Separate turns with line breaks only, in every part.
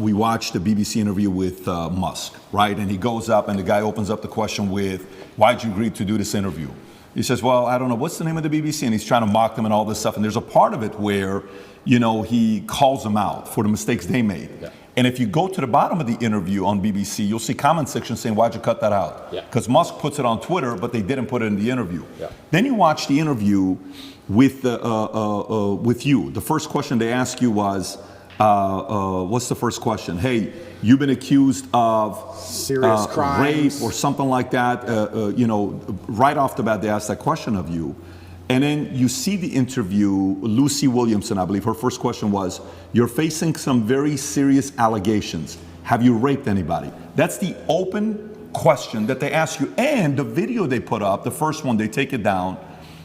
we watched the BBC interview with Musk, right? And he goes up and the guy opens up the question with, why'd you agree to do this interview? He says, well, I don't know, what's the name of the BBC? And he's trying to mock them and all this stuff. And there's a part of it where, he calls them out for the mistakes they made. Yeah. And if you go to the bottom of the interview on BBC, you'll see comment section saying, why'd you cut that out? Because Musk puts it on Twitter, but they didn't put it in the interview. Yeah. Then you watch the interview with you. The first question they ask you was, what's the first question? Hey, you've been accused of
serious crimes,
rape or something like that. Right off the bat, they asked that question of you. And then you see the interview, Lucy Williamson, I believe, her first question was, you're facing some very serious allegations. Have you raped anybody? That's the open question that they ask you. And the video they put up, the first one, they take it down.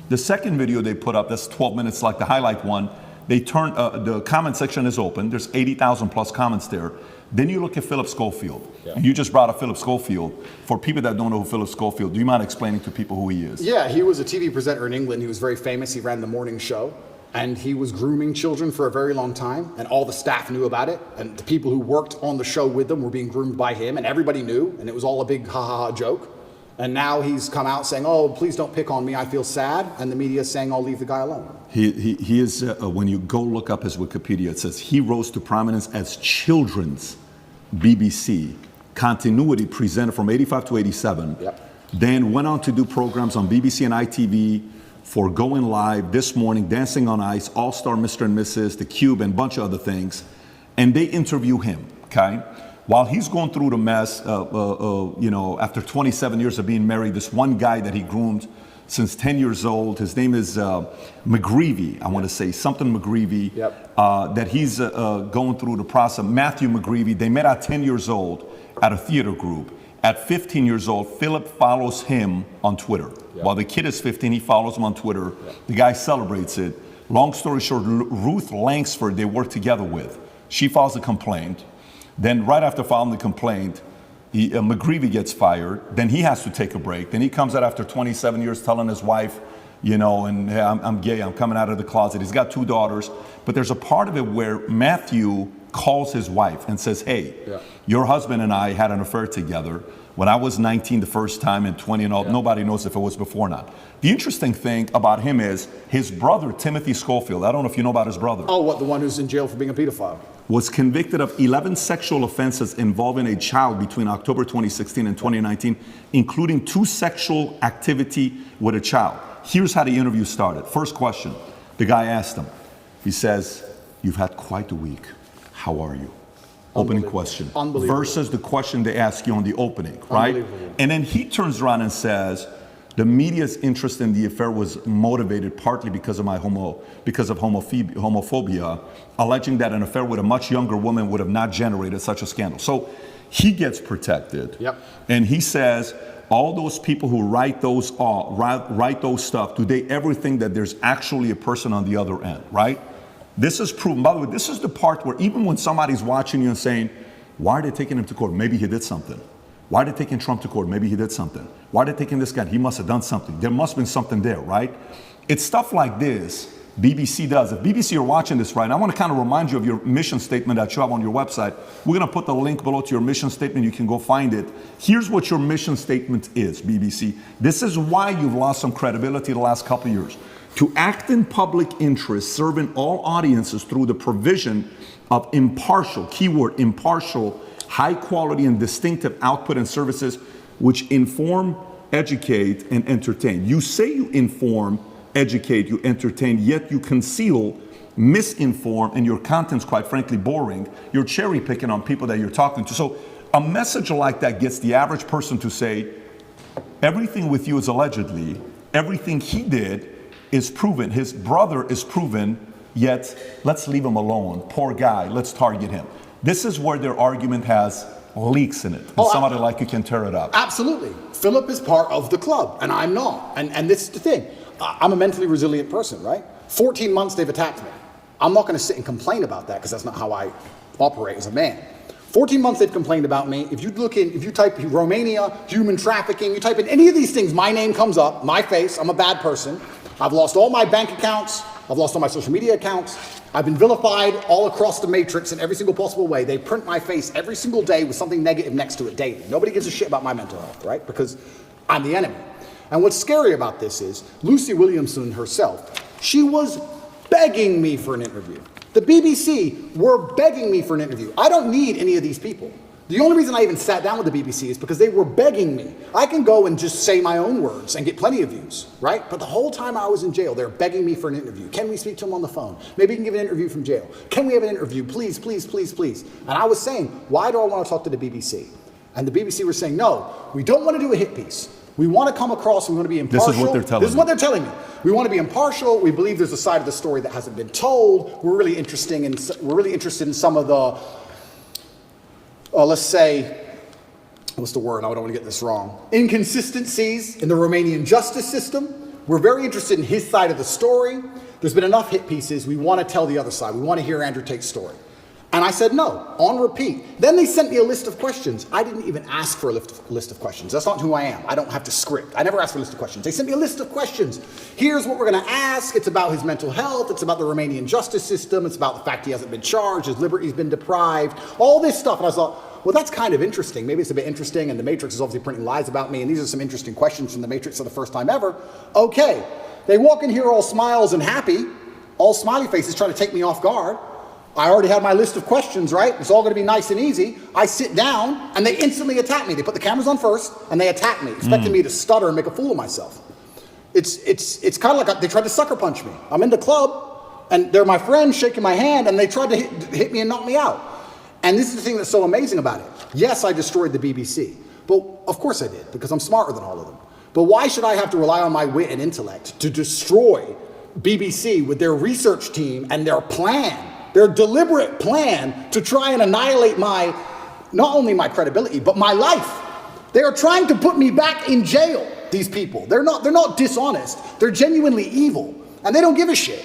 The second video they put up, that's 12 minutes like the highlight one, they turn, the comment section is open. There's 80,000 plus comments there. Then you look at Philip Schofield. Yeah. And you just brought up Philip Schofield. For people that don't know who Philip Schofield, do you mind explaining to people who he is?
Yeah, he was a TV presenter in England. He was very famous. He ran the morning show. And he was grooming children for a very long time. And all the staff knew about it. And the people who worked on the show with them were being groomed by him. And everybody knew. And it was all a big ha-ha-ha joke. And now he's come out saying, oh, please don't pick on me, I feel sad. And the media is saying, I'll leave the guy alone.
He is, when you go look up his Wikipedia, it says he rose to prominence as children's BBC continuity presenter from 85 to 87. Yep. Then went on to do programs on BBC and ITV for Going Live, This Morning, Dancing on Ice, All-Star Mr. and Mrs., The Cube, and a bunch of other things. And they interview him, okay? While he's going through the mess, after 27 years of being married, this one guy that he groomed since 10 years old, his name is McGreevy, I want to say, something McGreevy, that he's going through the process. Matthew McGreevy, they met at 10 years old at a theater group. At 15 years old, Philip follows him on Twitter. While the kid is 15, he follows him on Twitter. The guy celebrates it. Long story short, Ruth Langsford, they work together with. She files a complaint. Then right after filing the complaint, McGreevy gets fired. Then he has to take a break. Then he comes out after 27 years telling his wife, hey, I'm gay, I'm coming out of the closet. He's got 2 daughters. But there's a part of it where Matthew calls his wife and says, hey, your husband and I had an affair together when I was 19 the first time and 20 and all. Nobody knows if it was before or not. The interesting thing about him is his brother, Timothy Schofield, I don't know if you know about his brother.
Oh, what, the one who's in jail for being a pedophile?
Was convicted of 11 sexual offenses involving a child between October 2016 and 2019, including 2 sexual activity with a child. Here's how the interview started. First question, the guy asked him, he says, you've had quite a week. How are you? Opening question. Versus the question they ask you on the opening, right? And then he turns around and says, the media's interest in the affair was motivated partly because of homophobia, alleging that an affair with a much younger woman would have not generated such a scandal. So he gets protected. And he says, all those people who write those stuff, do they ever think that there's actually a person on the other end, right? This is proven. By the way, this is the part where even when somebody's watching you and saying, why are they taking him to court? Maybe he did something. Why are they taking Trump to court? Maybe he did something. Why are they taking this guy? He must have done something. There must have been something there, right? It's stuff like this BBC does. If BBC are watching this right now, I want to kind of remind you of your mission statement that you have on your website. We're going to put the link below to your mission statement. You can go find it. Here's what your mission statement is, BBC. This is why you've lost some credibility the last couple of years. To act in public interest, serving all audiences through the provision of impartial, keyword impartial, high quality and distinctive output and services which inform, educate, and entertain. You say you inform, educate, you entertain, yet you conceal, misinform, and your content's quite frankly boring. You're cherry picking on people that you're talking to. So a message like that gets the average person to say, everything with you is allegedly, everything he did is proven, his brother is proven, yet let's leave him alone. Poor guy, let's target him. This is where their argument has leaks in it. And somebody like you can tear it up.
Absolutely. Philip is part of the club, and I'm not. And this is the thing. I'm a mentally resilient person, right? 14 months they've attacked me. I'm not going to sit and complain about that because that's not how I operate as a man. 14 months they've complained about me. If you type Romania, human trafficking, you type in any of these things, my name comes up, my face, I'm a bad person. I've lost all my bank accounts. I've lost all my social media accounts. I've been vilified all across the matrix in every single possible way. They print my face every single day with something negative next to it daily. Nobody gives a shit about my mental health, right? Because I'm the enemy. And what's scary about this is Lucy Williamson herself, she was begging me for an interview. The BBC were begging me for an interview. I don't need any of these people. The only reason I even sat down with the BBC is because they were begging me. I can go and just say my own words and get plenty of views, right? But the whole time I was in jail, they're begging me for an interview. Can we speak to him on the phone? Maybe you can give an interview from jail. Can we have an interview? Please, please, please, please. And I was saying, why do I want to talk to the BBC? And the BBC were saying, no, we don't want to do a hit piece. We want to come across, we want to be impartial.
This is what they're telling me.
This is what they're telling me. We want to be impartial. We believe there's a side of the story that hasn't been told. We're really interested in some of the, let's say, what's the word? I don't want to get this wrong. Inconsistencies in the Romanian justice system. We're very interested in his side of the story. There's been enough hit pieces. We want to tell the other side. We want to hear Andrew Tate's story. And I said no, on repeat. Then they sent me a list of questions. I didn't even ask for a list of questions. That's not who I am. I don't have to script. I never asked for a list of questions. They sent me a list of questions. Here's what we're going to ask. It's about his mental health. It's about the Romanian justice system. It's about the fact he hasn't been charged. His liberty's been deprived. All this stuff. And I thought, well, that's kind of interesting. Maybe it's a bit interesting. And the Matrix is obviously printing lies about me. And these are some interesting questions from the Matrix for the first time ever. Okay. They walk in here all smiles and happy, all smiley faces trying to take me off guard. I already had my list of questions, right? It's all going to be nice and easy. I sit down, and they instantly attack me. They put the cameras on first, and they attack me, expecting me to stutter and make a fool of myself. It's kind of like they tried to sucker punch me. I'm in the club, and they're my friends shaking my hand, and they tried to hit me and knock me out. And this is the thing that's so amazing about it. Yes, I destroyed the BBC. But of course I did, because I'm smarter than all of them. But why should I have to rely on my wit and intellect to destroy BBC with their research team and their plan? Their deliberate plan to try and annihilate not only my credibility, but my life. They are trying to put me back in jail, these people. They're not dishonest. They're genuinely evil. And they don't give a shit.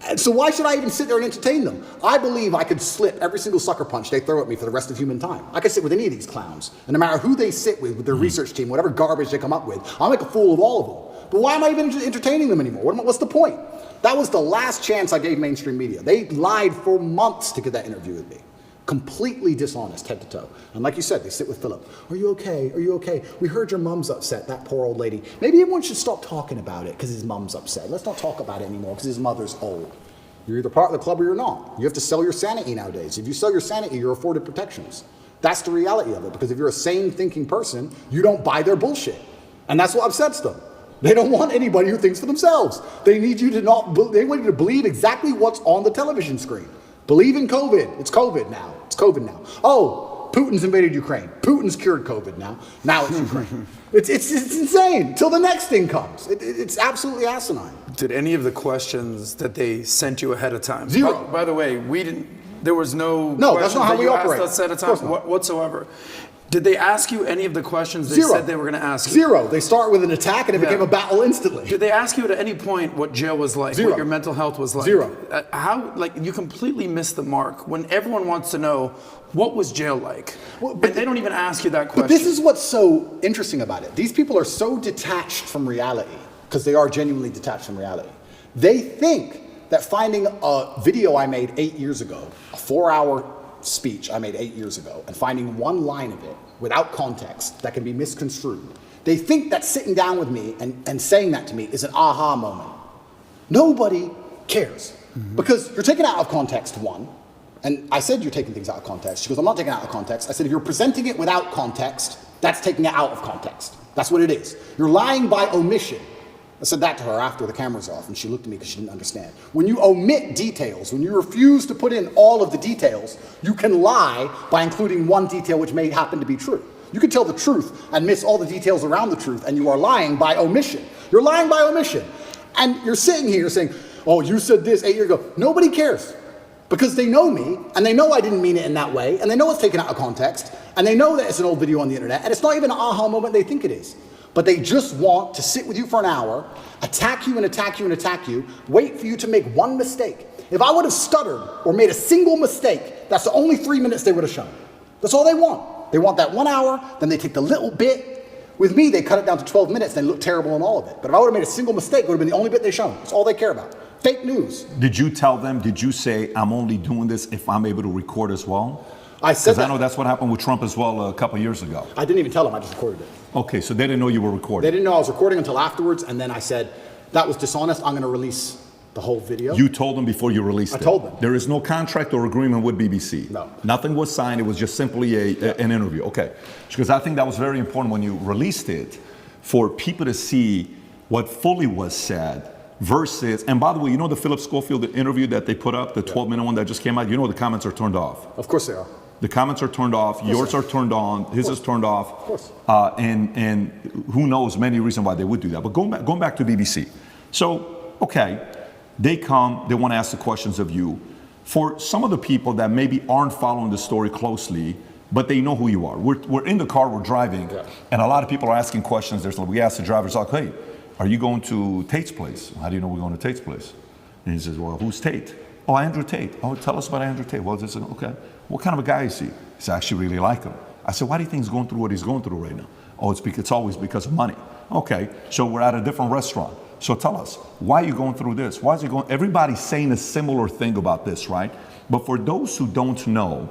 And so why should I even sit there and entertain them? I believe I could slip every single sucker punch they throw at me for the rest of human time. I could sit with any of these clowns. And no matter who they sit with their research team, whatever garbage they come up with, I'll make a fool of all of them. But why am I even entertaining them anymore? What's the point? That was the last chance I gave mainstream media. They lied for months to get that interview with me. Completely dishonest, head to toe. And like you said, they sit with Philip. Are you okay? Are you okay? We heard your mom's upset, that poor old lady. Maybe everyone should stop talking about it because his mom's upset. Let's not talk about it anymore because his mother's old. You're either part of the club or you're not. You have to sell your sanity nowadays. If you sell your sanity, you're afforded protections. That's the reality of it, because if you're a sane thinking person, you don't buy their bullshit. And that's what upsets them. They don't want anybody who thinks for themselves. They need you to they want you to believe exactly what's on the television screen. Believe in COVID. It's COVID now. It's COVID now. Oh, Putin's invaded Ukraine. Putin's cured COVID now. Now it's Ukraine. It's insane. Till the next thing comes. It's absolutely asinine.
Did any of the questions that they sent you ahead of time?
Zero.
By the way, we didn't. There was no.
No, that's not how we operate.
Asked us ahead of time whatsoever. Did they ask you any of the questions they
Zero.
said they were going to ask you?
Zero. They start with an attack and it became a battle instantly.
Did they ask you at any point what jail was like?
Zero.
What your mental health was like?
Zero.
You completely missed the mark when everyone wants to know what was jail like. And they don't even ask you that question.
But this is what's so interesting about it. These people are so detached from reality, because they are genuinely detached from reality. They think that finding a video I made 8 years ago, a 4-hour speech I made 8 years ago, and finding one line of it without context that can be misconstrued, they think that sitting down with me and saying that to me is an aha moment. Nobody cares. Because you're taking out of context, one. And I said you're taking things out of context. She goes, I'm not taking it out of context. I said, if you're presenting it without context, that's taking it out of context. That's what it is. You're lying by omission. I said that to her after the camera's off, and she looked at me because she didn't understand. When you omit details, when you refuse to put in all of the details, you can lie by including one detail which may happen to be true. You can tell the truth and miss all the details around the truth, and you are lying by omission. You're lying by omission. And you're sitting here saying, oh, you said this 8 years ago. Nobody cares. Because they know me, and they know I didn't mean it in that way, and they know it's taken out of context, and they know that it's an old video on the internet, and it's not even an aha moment they think it is. But they just want to sit with you for an hour, attack you and attack you and attack you, wait for you to make one mistake. If I would have stuttered or made a single mistake, that's the only 3 minutes they would have shown. That's all they want. They want that 1 hour, then they take the little bit. With me, they cut it down to 12 minutes, and they look terrible in all of it. But if I would have made a single mistake, it would have been the only bit they shown. That's all they care about. Fake news.
Did you tell them, did you say, I'm only doing this if I'm able to record as well?
I said that.
Because I know that's what happened with Trump as well a couple of years ago.
I didn't even tell them, I just recorded it.
Okay, so they didn't know you were recording.
They didn't know I was recording until afterwards, and then I said, that was dishonest, I'm gonna release the whole video.
You told them before you released it?
I told them.
There is no contract or agreement with BBC?
No.
Nothing was signed, it was just simply an interview, okay. Because I think that was very important when you released it, for people to see what fully was said, versus, and by the way, you know the Philip Schofield interview that they put up, the 12-minute one that just came out, you know the comments are turned off.
Of course they are.
The comments are turned off, yours are turned on, his is turned off.
Of course.
And who knows many reasons why they would do that. But going back to BBC. So, okay, they come, they want to ask the questions of you. For some of the people that maybe aren't following the story closely, but they know who you are. We're in the car, we're driving, and a lot of people are asking questions. We ask the drivers, like, hey, are you going to Tate's place? How do you know we're going to Tate's place? And he says, well, who's Tate? Oh, Andrew Tate. Oh, tell us about Andrew Tate. Well, this is, okay. What kind of a guy is he? He said, I actually really like him. I said, why do you think he's going through what he's going through right now? Oh, it's always because of money. Okay, so we're at a different restaurant. So tell us, why are you going through this? Why is he going? Everybody's saying a similar thing about this, right? But for those who don't know,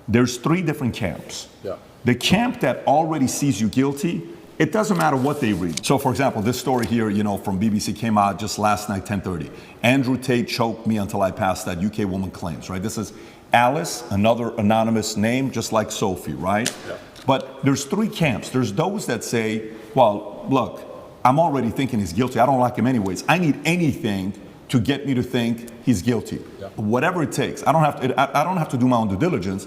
there's 3 different camps.
Yeah.
The camp that already sees you guilty, it doesn't matter what they read. So for example, this story here, from BBC came out just last night, 10:30. Andrew Tate choked me until I passed that, UK woman claims, right? This is Alice, another anonymous name, just like Sophie, right? Yeah. But there's 3 camps. There's those that say, well, look, I'm already thinking he's guilty. I don't like him anyways. I need anything to get me to think he's guilty. Yeah. Whatever it takes. I don't have to do my own due diligence.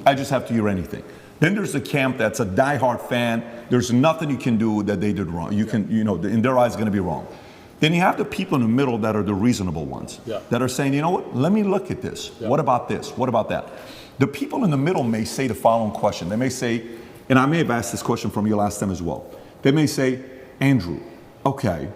I just have to hear anything. Then there's the camp that's a diehard fan. There's nothing you can do that they did wrong. In their eyes, it's going to be wrong. Then you have the people in the middle that are the reasonable ones, that are saying, you know what, let me look at this. Yeah. What about this? What about that? The people in the middle may say the following question. They may say, and I may have asked this question from you last time as well. They may say, Andrew, okay,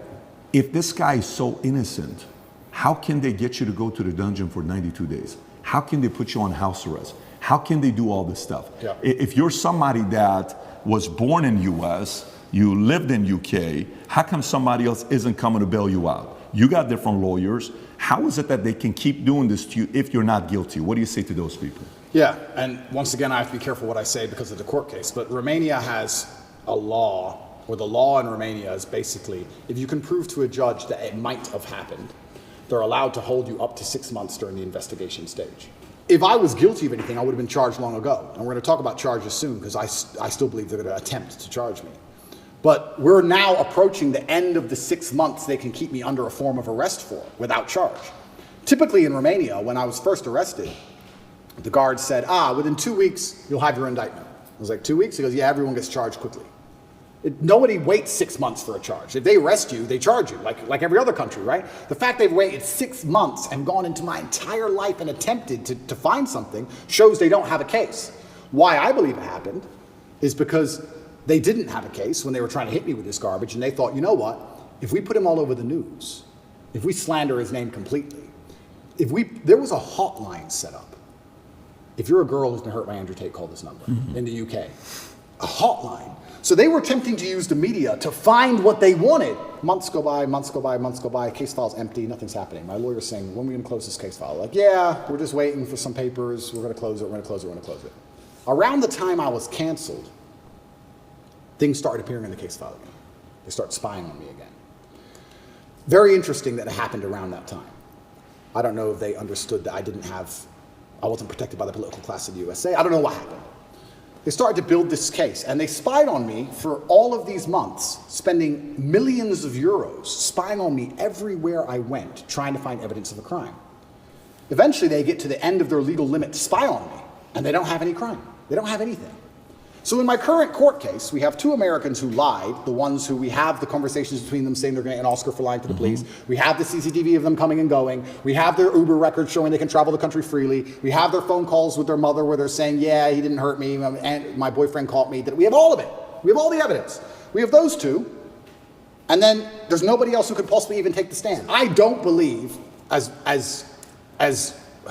if this guy is so innocent, how can they get you to go to the dungeon for 92 days? How can they put you on house arrest? How can they do all this stuff? Yeah. If you're somebody that was born in US, you lived in UK, how come somebody else isn't coming to bail you out? You got different lawyers. How is it that they can keep doing this to you if you're not guilty? What do you say to those people?
Yeah, and once again, I have to be careful what I say because of the court case, but Romania has a law, or the law in Romania is basically, if you can prove to a judge that it might have happened, they're allowed to hold you up to 6 months during the investigation stage. If I was guilty of anything, I would have been charged long ago. And we're going to talk about charges soon because I still believe they're going to attempt to charge me. But we're now approaching the end of the 6 months they can keep me under a form of arrest for without charge. Typically in Romania, when I was first arrested, the guard said, within 2 weeks, you'll have your indictment. I was like, 2 weeks? He goes, yeah, everyone gets charged quickly. Nobody waits 6 months for a charge. If they arrest you, they charge you, like every other country, right? The fact they've waited 6 months and gone into my entire life and attempted to find something shows they don't have a case. Why I believe it happened is because they didn't have a case when they were trying to hit me with this garbage, and they thought, you know what? If we put him all over the news, if we slander his name completely, there was a hotline set up. If you're a girl who's been hurt by Andrew Tate, call this number in the UK. A hotline. So they were attempting to use the media to find what they wanted. Months go by, months go by, months go by, case file's empty, nothing's happening. My lawyer's saying, when are we gonna close this case file? Like, yeah, we're just waiting for some papers, we're gonna close it, we're gonna close it, we're gonna close it. Around the time I was canceled, things started appearing in the case file again. They start spying on me again. Very interesting that it happened around that time. I don't know if they understood that I wasn't protected by the political class of the USA. I don't know what happened. They started to build this case, and they spied on me for all of these months, spending millions of euros, spying on me everywhere I went, trying to find evidence of a crime. Eventually, they get to the end of their legal limit to spy on me, and they don't have any crime. They don't have anything. So in my current court case, we have 2 Americans who lied, the ones who we have the conversations between them saying they're going to get an Oscar for lying to the police. We have the CCTV of them coming and going. We have their Uber records showing they can travel the country freely. We have their phone calls with their mother where they're saying, yeah, he didn't hurt me, and my boyfriend caught me. We have all of it. We have all the evidence. We have those 2. And then there's nobody else who could possibly even take the stand. I don't believe, as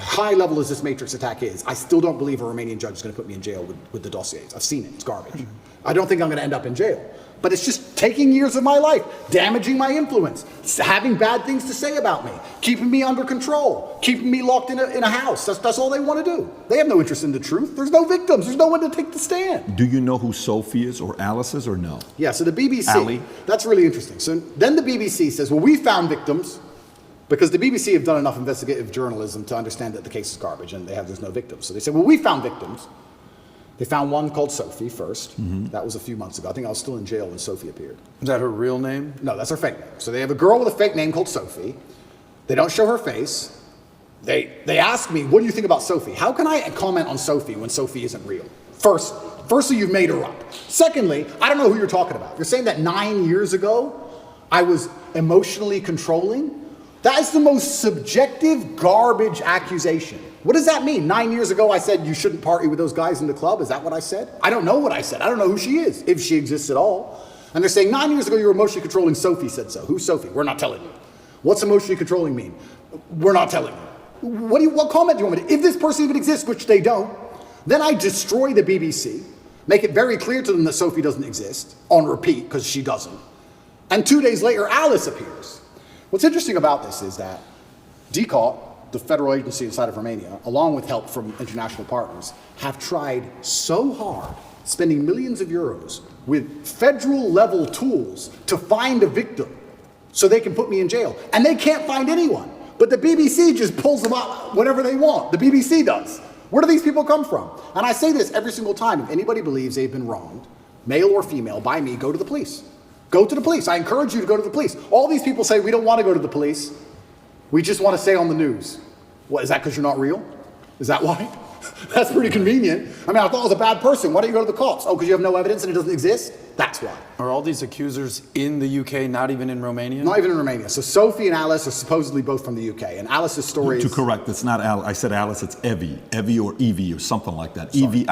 high level as this Matrix attack is, I still don't believe a Romanian judge is going to put me in jail with the dossiers. I've seen it. It's garbage. I don't think I'm going to end up in jail. But it's just taking years of my life, damaging my influence, having bad things to say about me, keeping me under control, keeping me locked in a house. That's all they want to do. They have no interest in the truth. There's no victims. There's no one to take the stand.
Do you know who Sophie is or Alice is or no?
Yeah, so the BBC,
Ali?
That's really interesting. So then the BBC says, well, we found victims because the BBC have done enough investigative journalism to understand that the case is garbage and there's no victims. So they said, well, we found victims. They found one called Sophie first. That was a few months ago. I think I was still in jail when Sophie appeared.
Is that her real name?
No, that's her fake name. So they have a girl with a fake name called Sophie. They don't show her face. They ask me, what do you think about Sophie? How can I comment on Sophie when Sophie isn't real? Firstly, you've made her up. Secondly, I don't know who you're talking about. You're saying that 9 years ago, I was emotionally controlling? That is the most subjective garbage accusation. What does that mean? 9 years ago, I said you shouldn't party with those guys in the club. Is that what I said? I don't know what I said. I don't know who she is, if she exists at all. And they're saying 9 years ago, you were emotionally controlling. Sophie said so. Who's Sophie? We're not telling you. What's emotionally controlling mean? We're not telling you. What comment do you want me to? If this person even exists, which they don't, then I destroy the BBC, make it very clear to them that Sophie doesn't exist, on repeat, because she doesn't. And 2 days later, Alice appears. What's interesting about this is that DCAUT, the federal agency inside of Romania, along with help from international partners, have tried so hard, spending millions of euros with federal level tools to find a victim so they can put me in jail. And they can't find anyone. But the BBC just pulls them up whenever they want. The BBC does. Where do these people come from? And I say this every single time. If anybody believes they've been wronged, male or female, by me, go to the police. Go to the police. I encourage you to go to the police. All these people say we don't want to go to the police. We just want to stay on the news. What, is that because you're not real? Is that why? That's pretty convenient. I mean, I thought I was a bad person. Why don't you go to the cops? Oh, because you have no evidence and it doesn't exist? That's why.
Are all these accusers in the UK, not even in Romania?
Not even in Romania. So Sophie and Alice are supposedly both from the UK. And Alice's story
To correct, it's not Alice. I said Alice, it's Evie. Evie or Evie or something like that. Evie.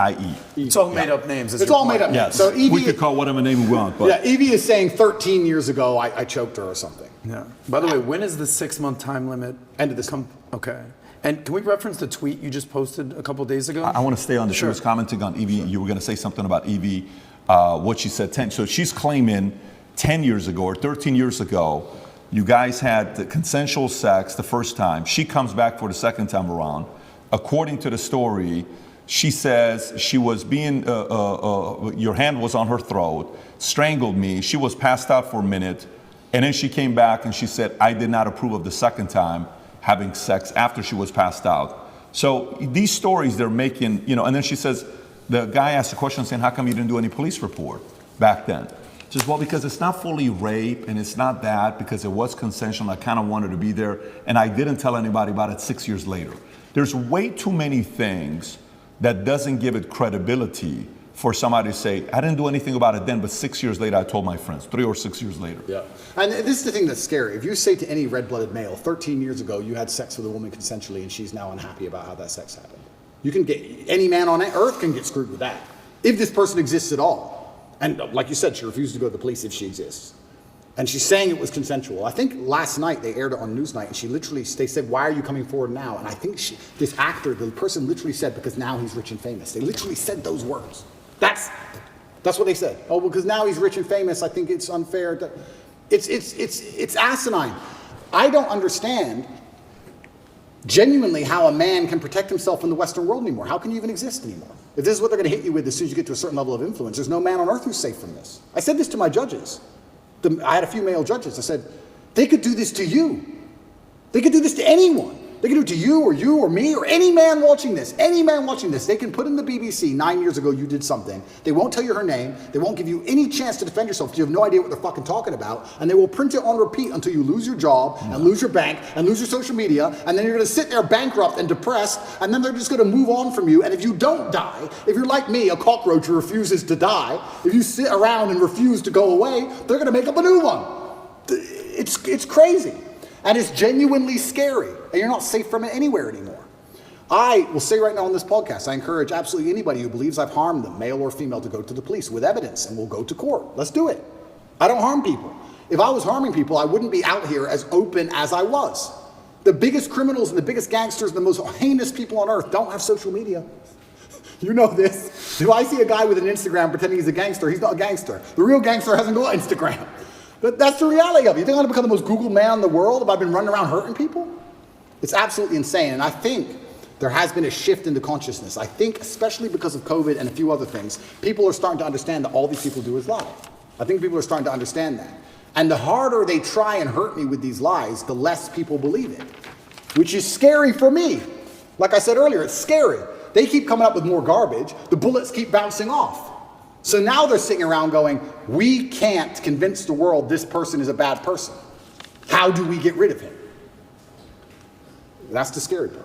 It's all made up names.
It's all made up names.
Yes.
So Evie,
we could call whatever name we want. But
yeah, Evie is saying 13 years ago I choked her or something.
Yeah. By the way, when is the 6-month time limit?
End of this month.
Okay. And can we reference the tweet you just posted a couple days ago?
I want to stay on this. She was commenting on Evie. You were going to say something about Evie, what she said 10. So she's claiming 10 years ago or 13 years ago, you guys had the consensual sex the first time. She comes back for the second time around. According to the story, she says she was being, your hand was on her throat, strangled me. She was passed out for a minute. And then she came back and she said, I did not approve of the second time having sex after she was passed out. So these stories they're making, and then she says, the guy asked a question saying, how come you didn't do any police report back then? She says, well, because it's not fully rape and it's not that, because it was consensual and I kind of wanted to be there and I didn't tell anybody about it 6 years later. There's way too many things that doesn't give it credibility for somebody to say, I didn't do anything about it then, but 6 years later I told my friends, 3 or 6 years later.
Yeah. And this is the thing that's scary. If you say to any red-blooded male, 13 years ago you had sex with a woman consensually and she's now unhappy about how that sex happened. You can get, any man on earth can get screwed with that. If this person exists at all. And like you said, she refused to go to the police if she exists. And she's saying it was consensual. I think last night they aired it on Newsnight and they said, why are you coming forward now? And I think this actor, the person literally said, because now he's rich and famous. They literally said those words. That's what they said. Oh, because now he's rich and famous, I think it's unfair. It's asinine. I don't understand genuinely how a man can protect himself in the Western world anymore. How can you even exist anymore? If this is what they're going to hit you with as soon as you get to a certain level of influence, there's no man on earth who's safe from this. I said this to my judges. I had a few male judges. I said, they could do this to you. They could do this to anyone. They can do it to you or me or any man watching this. Any man watching this. They can put in the BBC 9 years ago you did something. They won't tell you her name. They won't give you any chance to defend yourself because you have no idea what they're fucking talking about. And they will print it on repeat until you lose your job and lose your bank and lose your social media. And then you're going to sit there bankrupt and depressed. And then they're just going to move on from you. And if you don't die, if you're like me, a cockroach who refuses to die, if you sit around and refuse to go away, they're going to make up a new one. It's crazy. And it's genuinely scary. And you're not safe from it anywhere anymore. I will say right now on this podcast, I encourage absolutely anybody who believes I've harmed them, male or female, to go to the police with evidence and we'll go to court. Let's do it. I don't harm people. If I was harming people, I wouldn't be out here as open as I was. The biggest criminals and the biggest gangsters and the most heinous people on earth don't have social media. You know this. If I see a guy with an Instagram pretending he's a gangster, he's not a gangster. The real gangster hasn't got Instagram. But that's the reality of it. You think I'm going to become the most Googled man in the world if I've been running around hurting people? It's absolutely insane. And I think there has been a shift in the consciousness. I think, especially because of COVID and a few other things, people are starting to understand that all these people do is lie. I think people are starting to understand that. And the harder they try and hurt me with these lies, the less people believe it, which is scary for me. Like I said earlier, it's scary. They keep coming up with more garbage. The bullets keep bouncing off. So now they're sitting around going, we can't convince the world this person is a bad person. How do we get rid of him? That's the scary part.